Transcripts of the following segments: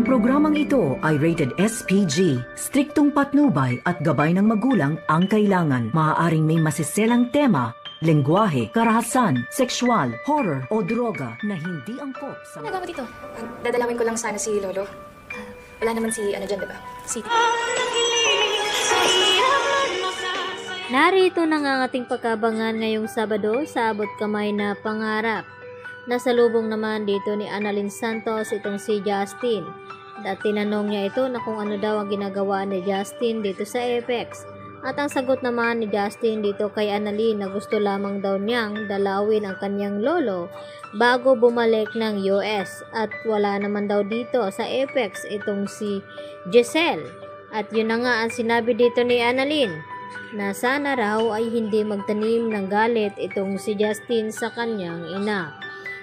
Ang programang ito ay rated SPG. Striktong patnubay at gabay ng magulang ang kailangan. Maaaring may masiselang tema, lengguwahe, karahasan, sexual, horror o droga na hindi angkop sa... Ano nagawa mo dito? Dadalawin ko lang sana si Lolo. Wala naman si ano dyan, diba? Si... Narito na nga ang ating pagkabangan ngayong Sabado sa abot kamay na pangarap. Nasalubong naman dito ni Annalyn Santos itong si Justin. At tinanong niya ito na kung ano daw ang ginagawa ni Justin dito sa Apex. At ang sagot naman ni Justin dito kay Annalyn na gusto lamang daw niyang dalawin ang kanyang lolo bago bumalik ng US. At wala naman daw dito sa Apex itong si Giselle. At yun na nga ang sinabi dito ni Annalyn na sana raw ay hindi magtanim ng galit itong si Justin sa kanyang ina.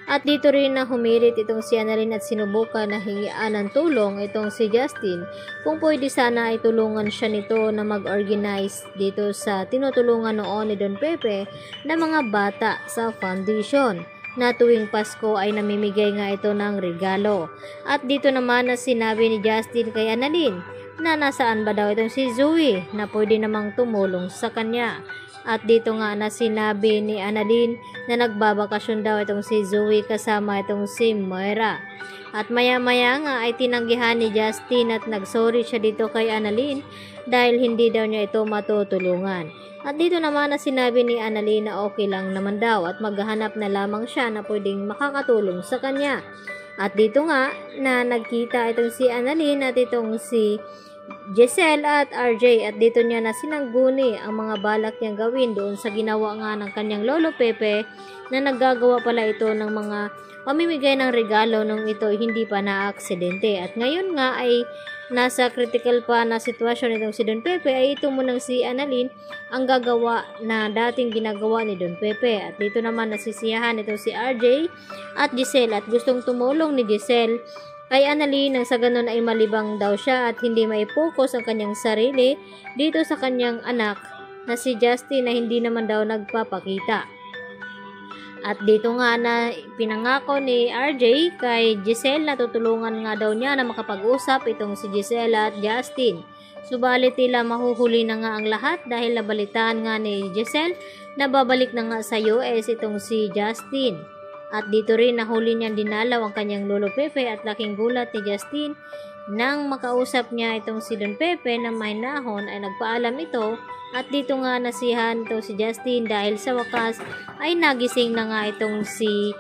At dito rin na humirit itong si Annalyn at sinubukan na hingian ng tulong itong si Justin kung pwede sana ay tulungan siya nito na mag-organize dito sa tinutulungan noon ni Don Pepe na mga bata sa foundation na tuwing Pasko ay namimigay nga ito ng regalo. At dito naman na sinabi ni Justin kay Annalyn na nasaan ba daw itong si Zoe na pwede namang tumulong sa kanya. At dito nga na sinabi ni Annalyn na nagbabakasyon daw itong si Zoe kasama itong si Moira. At maya-maya nga ay tinanggihan ni Justin at nagsorry siya dito kay Annalyn dahil hindi daw niya ito matutulungan. At dito naman na sinabi ni Annalyn na okay lang naman daw at maghahanap na lamang siya na pwedeng makakatulong sa kanya. At dito nga na nagkita itong si Annalyn at itong si Giselle at RJ at dito niya na sinangguni ang mga balak niyang gawin doon sa ginawa nga ng kanyang Lolo Pepe na naggagawa pala ito ng mga pamimigay ng regalo nung ito hindi pa na-aksidente. At ngayon nga ay nasa critical pa na sitwasyon itong si Don Pepe ay ito munang si Annalyn ang gagawa na dating ginagawa ni Don Pepe. At dito naman nasisiyahan itong si RJ at Giselle at gustong tumulong ni Giselle kay Annalyn nang sa ganun ay malibang daw siya at hindi maipokus ang kanyang sarili dito sa kanyang anak na si Justin na hindi naman daw nagpapakita. At dito nga na pinangako ni RJ kay Giselle na tutulungan nga daw niya na makapag-usap itong si Giselle at Justin. Subalit tila mahuhuli na nga ang lahat dahil nabalitaan nga ni Giselle na babalik na nga sa US itong si Justin. At dito rin nahuli niyang dinalaw ang kanyang Lolo Pepe at laking gulat ni Justin nang makausap niya itong si Don Pepe na may nahon ay nagpaalam ito. At dito nga nasihan ito si Justin dahil sa wakas ay nagising na nga itong si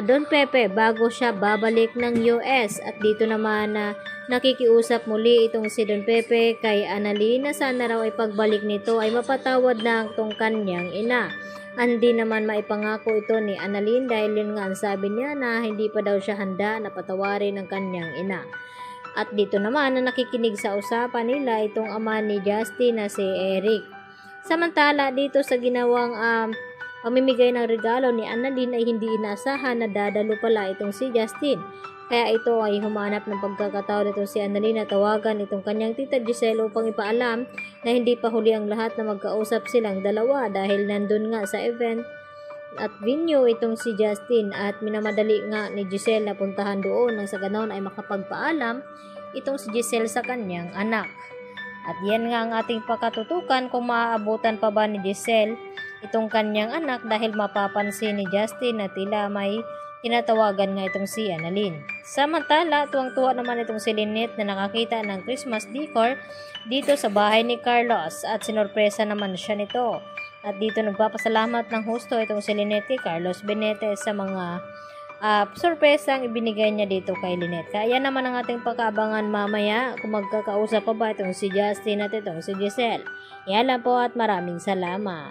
Don Pepe bago siya babalik ng US. At dito naman na nakikiusap muli itong si Don Pepe kay Annalyn na sana raw ay pagbalik nito ay mapatawad na itong kanyang ina. Hindi naman maipangako ito ni Annalyn dahil yun nga ang sabi niya na hindi pa daw siya handa na patawarin ng kanyang ina. At dito naman na nakikinig sa usapan nila itong ama ni Justin na si Eric. Samantala dito sa ginawang pamimigay ng regalo ni Annalyn ay hindi inaasahan na dadalo pala itong si Justin. Kaya ito ay humanap ng pagkakataon itong si Annalyn na tawagan itong kanyang tita Giselle upang ipaalam na hindi pa huli ang lahat na magkausap silang dalawa dahil nandun nga sa event at venue itong si Justin at minamadali nga ni Giselle na puntahan doon nang sa ganoon ay makapagpaalam itong si Giselle sa kanyang anak. At yan nga ang ating pakatutukan kung maaabutan pa ba ni Giselle itong kanyang anak dahil mapapansin ni Justin na tila may tinatawagan nga itong si Annalyn. Samantala, tuwang-tuwa naman itong si Lynette na nakakita ng Christmas decor dito sa bahay ni Carlos at sinorpresa naman siya nito. At dito nagpapasalamat ng husto itong si Lynette kay Carlos Benitez sa mga sorpresang ibinigay niya dito kay Lynette. Kaya naman ang ating pagkaabangan mamaya kung magkakausap pa ba itong si Justin at itong si Giselle. Yan lang po at maraming salamat.